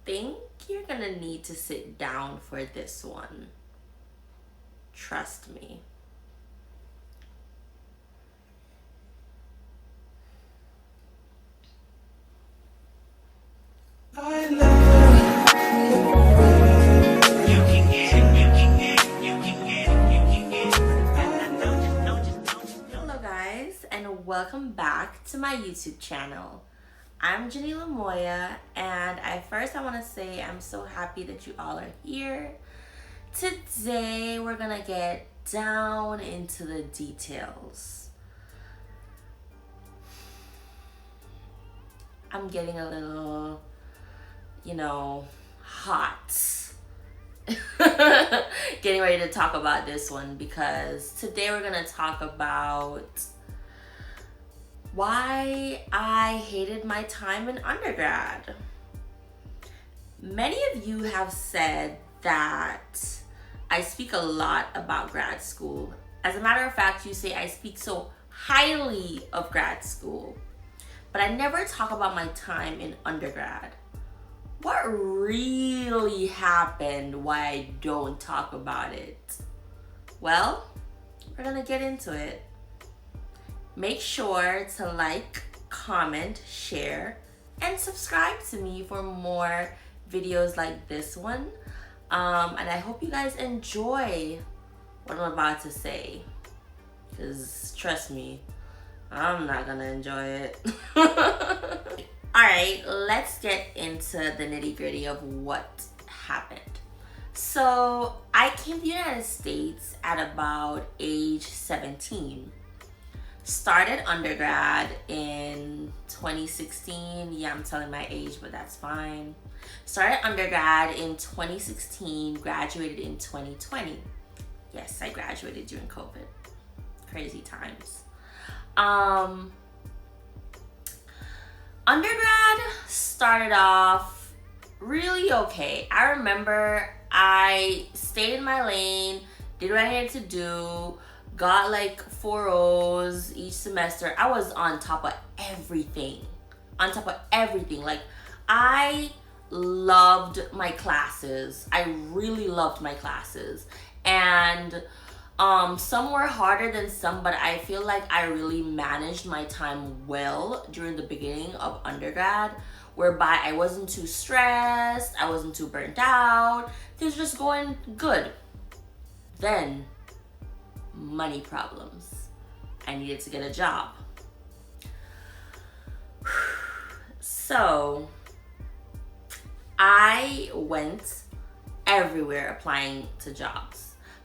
think you're gonna need to sit down for this one. Trust me. Hello guys, and welcome back to my YouTube channel. I'm Janila Moya, and I want to say I'm so happy that you all are here. Today we're gonna get down into the details. I'm getting a little, hot. Getting ready to talk about this one because today we're gonna talk about why I hated my time in undergrad. Many of you have said that I speak a lot about grad school. As a matter of fact, you say I speak so highly of grad school, but I never talk about my time in undergrad. What really happened, why I don't talk about it? Well, we're gonna get into it. Make sure to like, comment, share, and subscribe to me for more videos like this one. And I hope you guys enjoy what I'm about to say, because trust me, I'm not gonna enjoy it. Alright, let's get into the nitty-gritty of what happened. So I came to the United States at about age 17. Started undergrad in 2016. Yeah, I'm telling my age, but that's fine. Started undergrad in 2016, graduated in 2020. Yes, I graduated during COVID. Crazy times. Undergrad started off really okay. I remember I stayed in my lane, did what I needed to do, got like 4.0s each semester. I was on top of everything. Like, I loved my classes. I really loved my classes. And some were harder than some, but I feel like I really managed my time well during the beginning of undergrad, whereby I wasn't too stressed, I wasn't too burnt out, things were just going good. Then, money problems. I needed to get a job. So, I went everywhere applying to jobs.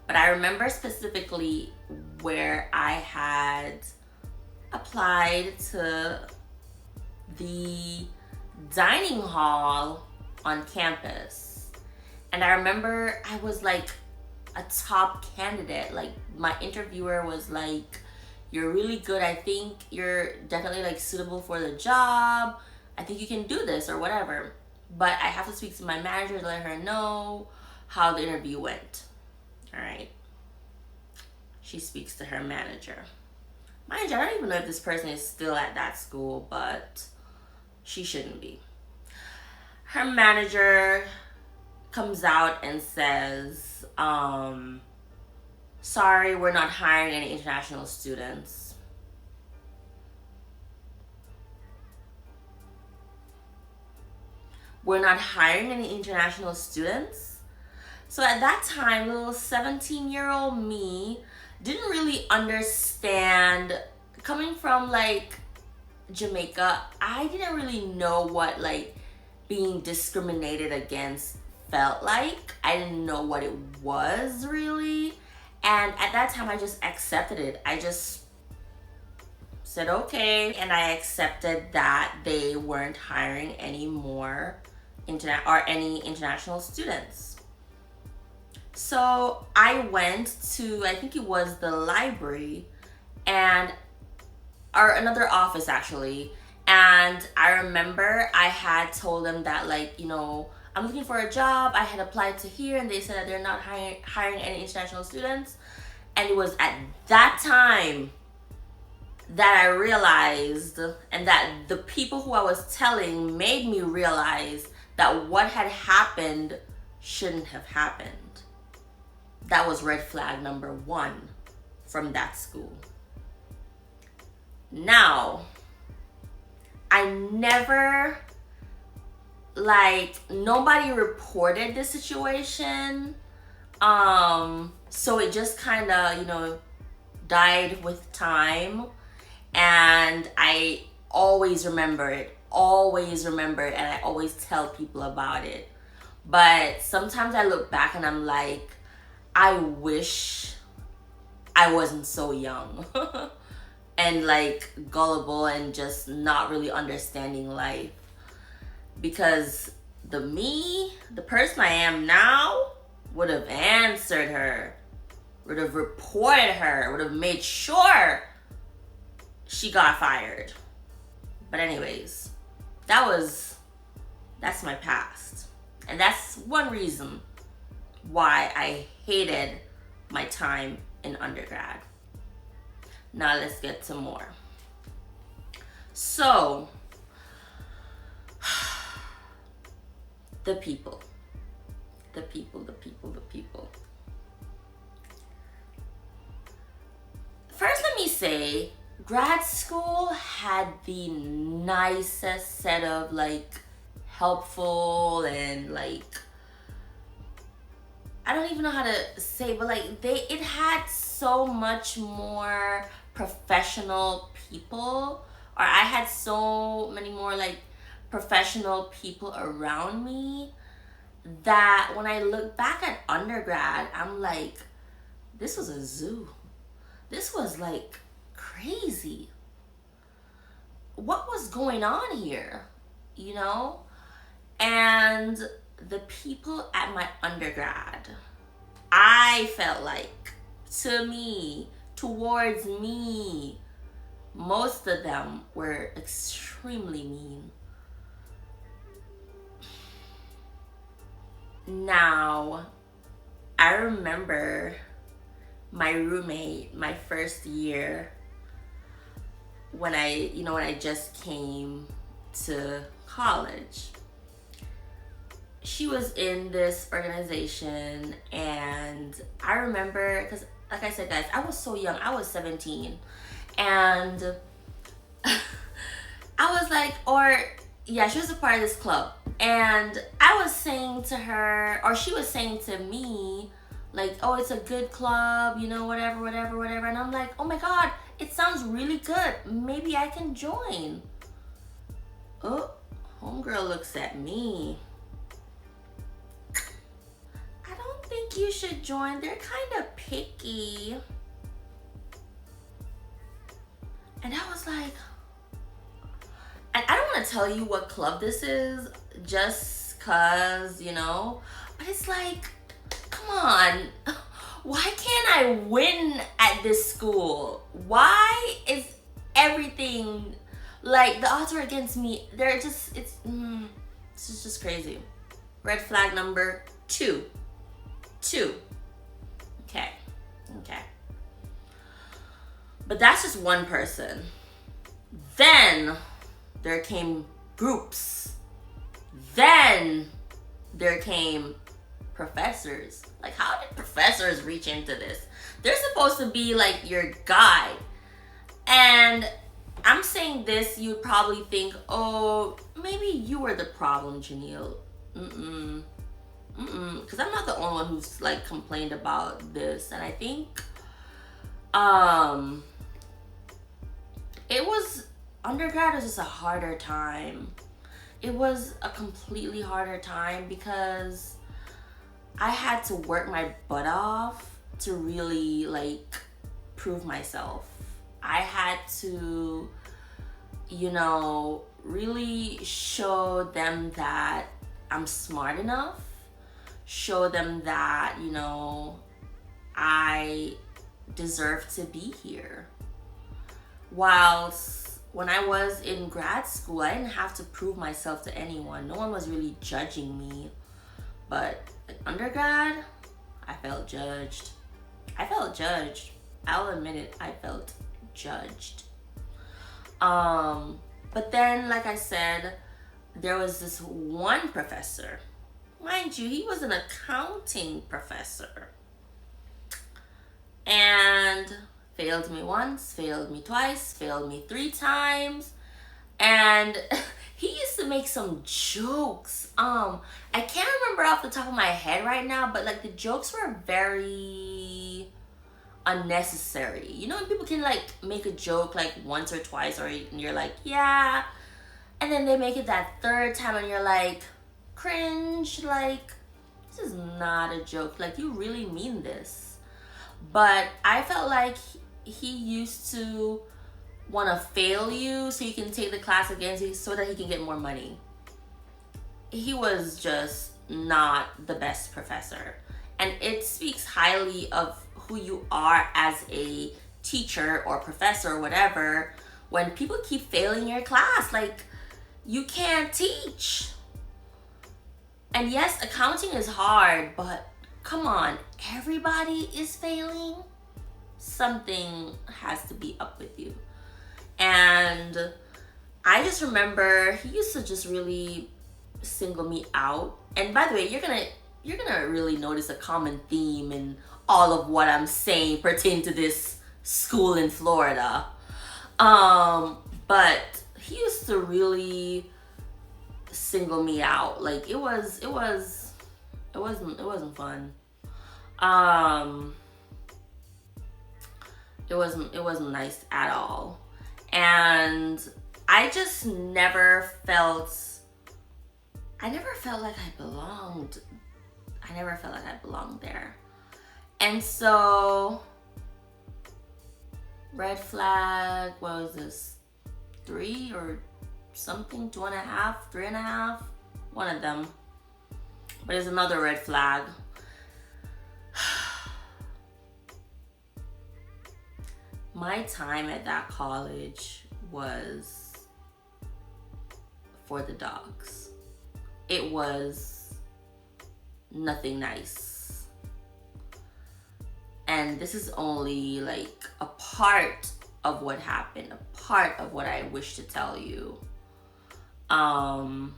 But I remember specifically where I had applied to the dining hall on campus. And I remember I was like a top candidate. Like, my interviewer was like, "You're really good. I think you're definitely like suitable for the job. I think you can do this," or whatever. But I have to speak to my manager to let her know how the interview went. All right. She speaks to her manager. Mind you, I don't even know if this person is still at that school, but she shouldn't be. Her manager comes out and says, "Sorry, we're not hiring any international students." We're not hiring any international students? So at that time, little 17-year-old me didn't really understand. Coming from like Jamaica, I didn't really know what like being discriminated against felt like. I didn't know what it was really. And at that time, I just accepted it. I just said okay, and I accepted that they weren't hiring any more any international students. So I went to, I think it was the library, or another office actually, and I remember I had told them that, like, I'm looking for a job. I had applied to here, and they said that they're not hiring any international students. And it was at that time that I realized, and that the people who I was telling made me realize that what had happened shouldn't have happened. That was red flag number one from that school. Now, I never, nobody reported the situation. So it just kind of, died with time. And I always remember it, and I always tell people about it. But sometimes I look back and I'm like, I wish I wasn't so young and gullible and just not really understanding life. Because the person I am now would have answered her, would have reported her, would have made sure she got fired. But anyways, that's my past. And that's one reason why I hated my time in undergrad. Now let's get to more. So, the people. First, let me say, grad school had the nicest set of helpful and I don't even know how to say, but it had so much more professional people, or I had so many more professional people around me, that when I look back at undergrad, I'm like, this was a zoo. This was crazy. What was going on here? And the people at my undergrad, I felt towards me, most of them were extremely mean. Now, I remember my roommate, my first year, when I just came to college. She was in this organization, and I remember, because like I said, guys, I was so young. I was 17, and I was she was a part of this club, and I was saying to her, or she was saying to me, oh, it's a good club, whatever, and I'm like, oh my God, it sounds really good. Maybe I can join. Oh, homegirl looks at me. I don't think you should join. They're kind of picky. And I was like, and I don't want to tell you what club this is, just cause, but it's come on. Why can't I win at this school? Why is everything the odds are against me? This is just crazy. Red flag number two. Okay. But that's just one person. Then there came groups. Then there came professors. How did professors reach into this? They're supposed to be your guide. And I'm saying this, you'd probably think, oh, maybe you were the problem, Janelle. Because I'm not the only one who's complained about this. And I think undergrad was just a harder time. It was a completely harder time because I had to work my butt off to really prove myself. I had to, really show them that I'm smart enough, show them that, I deserve to be here. Whilst when I was in grad school, I didn't have to prove myself to anyone. No one was really judging me. But undergrad, I felt judged. I'll admit it, I felt judged. But then, like I said, there was this one professor, mind you, he was an accounting professor, and failed me once, failed me twice, failed me 3 times. And he used to make some jokes. I can't remember off the top of my head right now, but like the jokes were very unnecessary. You know when people can like make a joke like once or twice, or you're like, yeah, and then they make it that third time and you're like, cringe, like this is not a joke, like you really mean this. But I felt like he used to want to fail you so you can take the class against you so that he can get more money. He was just not the best professor. And it speaks highly of who you are as a teacher or professor or whatever when people keep failing your class. Like, you can't teach. And yes, accounting is hard, but come on, everybody is failing. Something has to be up with you. And I just remember he used to just really single me out. And by the way, you're gonna really notice a common theme in all of what I'm saying pertaining to this school in Florida. But he used to really single me out. Like it wasn't fun. It wasn't nice at all. And I just never felt like I belonged. I never felt like I belonged there. And so, red flag, what was this? 3 or something? 2.5, 3.5? One of them. But there's another red flag. My time at that college was for the dogs. It was nothing nice. And this is only like a part of what happened, a part of what I wish to tell you. I'm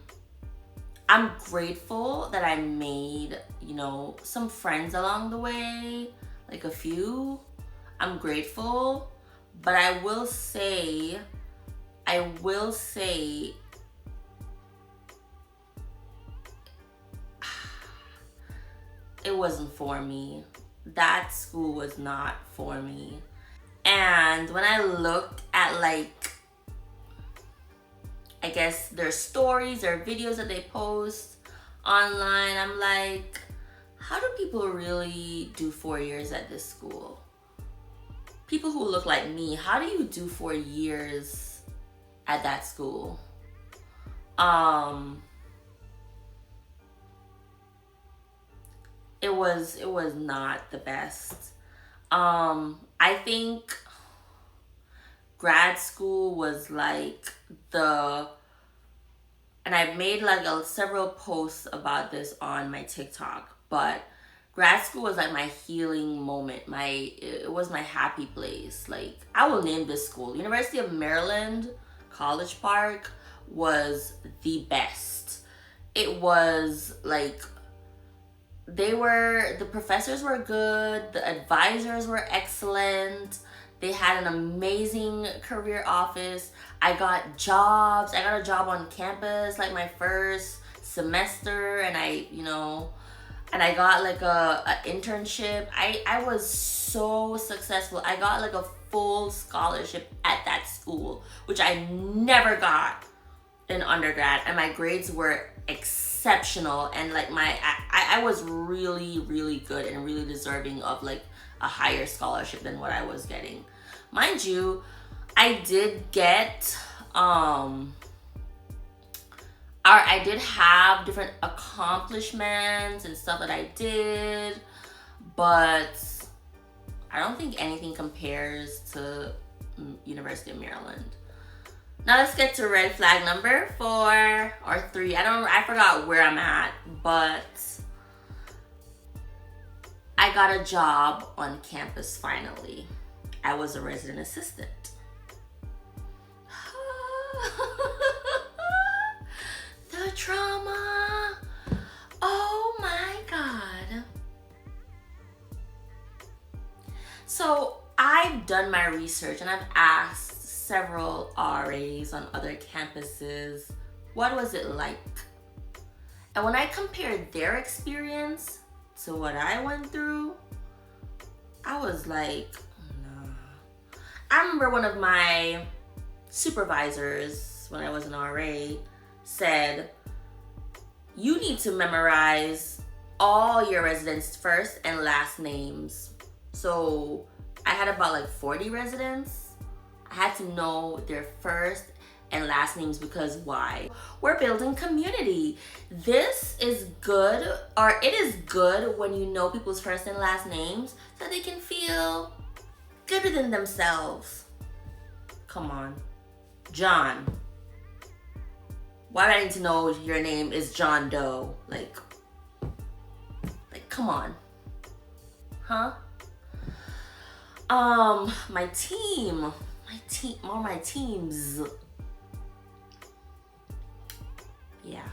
grateful that I made, some friends along the way, like a few. I'm grateful, but I will say it wasn't for me. That school was not for me. And when I look at I guess their stories or videos that they post online, I'm like, how do people really do 4 years at this school? People who look like me, how do you do 4 years at that school? It was not the best. I think grad school was like and I've made several posts about this on my TikTok, but grad school was like my healing moment. It was my happy place. Like, I will name this school. University of Maryland, College Park was the best. It was like, the professors were good, the advisors were excellent, they had an amazing career office. I got jobs. I got a job on campus like my first semester, and I got like a internship. I was so successful. I got like a full scholarship at that school, which I never got in undergrad, and my grades were exceptional, and like I was really, really good and really deserving of like a higher scholarship than what I was getting. Mind you, I did get I did have different accomplishments and stuff that I did, but I don't think anything compares to University of Maryland. Now let's get to red flag number 4 or 3. I forgot where I'm at, but I got a job on campus finally. I was a resident assistant. done my research and I've asked several RAs on other campuses, what was it like? And when I compared their experience to what I went through, I was like, nah. I remember one of my supervisors when I was an RA said, you need to memorize all your residents' first and last names. So I had about like 40 residents. I had to know their first and last names because why? We're building community. This is good, or it is good when you know people's first and last names so they can feel good within themselves. Come on. John. Why do I need to know your name is John Doe? Like, come on. Huh? My teams. Yeah.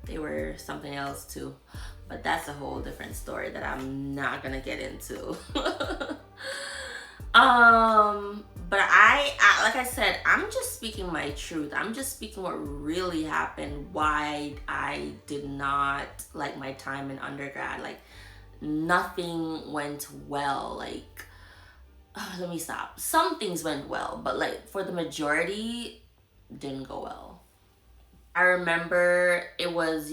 They were something else too. But that's a whole different story that I'm not gonna get into. But I like I said, I'm just speaking my truth. I'm just speaking what really happened, why I did not like my time in undergrad. Like, nothing went well. Like, let me stop. Some things went well, but like for the majority, didn't go well. I remember it was,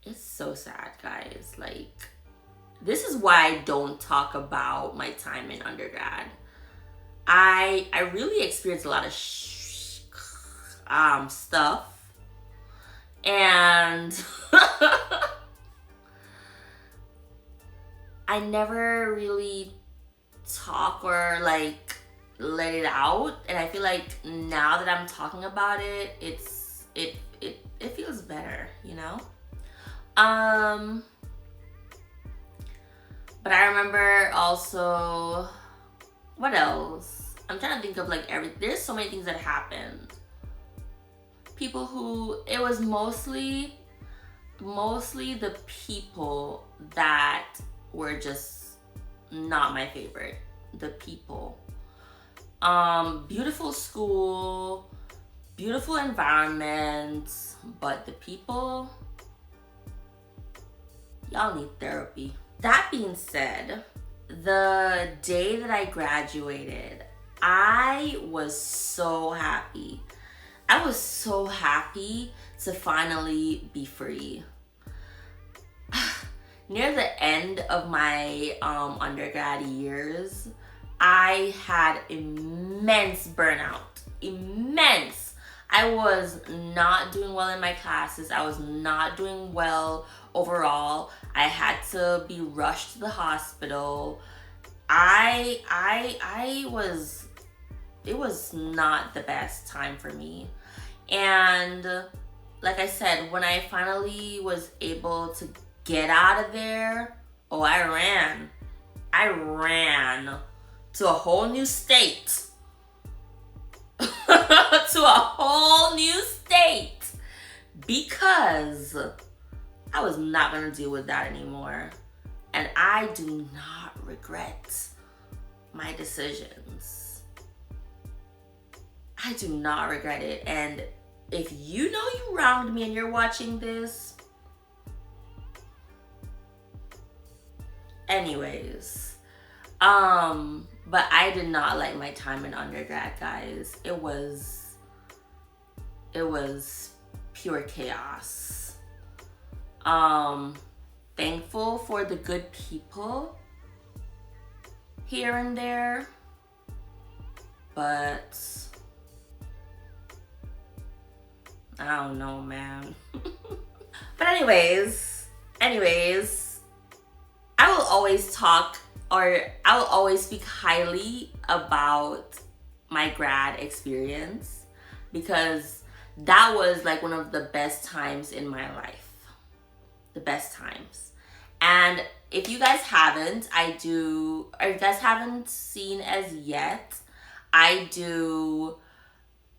it's so sad, guys. Like, this is why I don't talk about my time in undergrad. I really experienced a lot of stuff, and I never really talk or like let it out, and I feel like now that I'm talking about it, it feels better, But I remember also, what else? I'm trying to think of like there's so many things that happened. People who, it was mostly the people that were just not my favorite. The people. Beautiful school, beautiful environment, but the people, y'all need therapy. That being said, the day that I graduated, I was so happy. I was so happy to finally be free. Near the end of my undergrad years, I had immense burnout. Immense. I was not doing well in my classes. I was not doing well overall. I had to be rushed to the hospital. It was not the best time for me. And like I said, when I finally was able to get out of there, I ran. I ran to a whole new state. To a whole new state. Because I was not going to deal with that anymore. And I do not regret my decisions. I do not regret it. And if you know you wronged me and you're watching this, anyways, but I did not like my time in undergrad, guys. It was pure chaos. Thankful for the good people here and there, but I don't know, man. But anyways, I will always speak highly about my grad experience because that was like one of the best times in my life. The best times. And if you guys haven't seen as yet, I do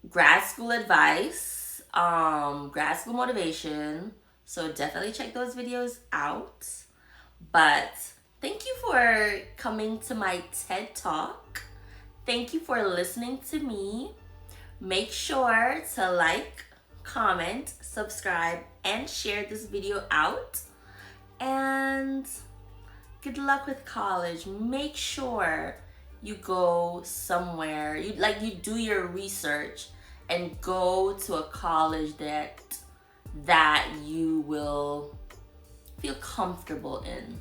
grad school advice, grad school motivation, So definitely check those videos out. But thank you for coming to my TED Talk. Thank you for listening to me. Make sure to like, comment, subscribe, and share this video out. And good luck with college. Make sure you go somewhere, you do your research and go to a college that you will feel comfortable in.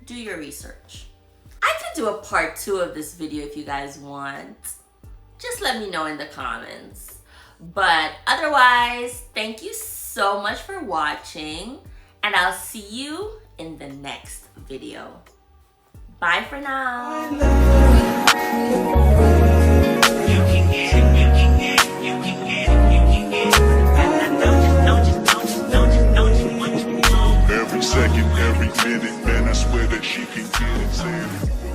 Do your research. I could do a part 2 of this video if you guys want. Just let me know in the comments. But otherwise, thank you so much for watching, and I'll see you in the next video. Bye for now. Every second, every minute, man, I swear that she can get it.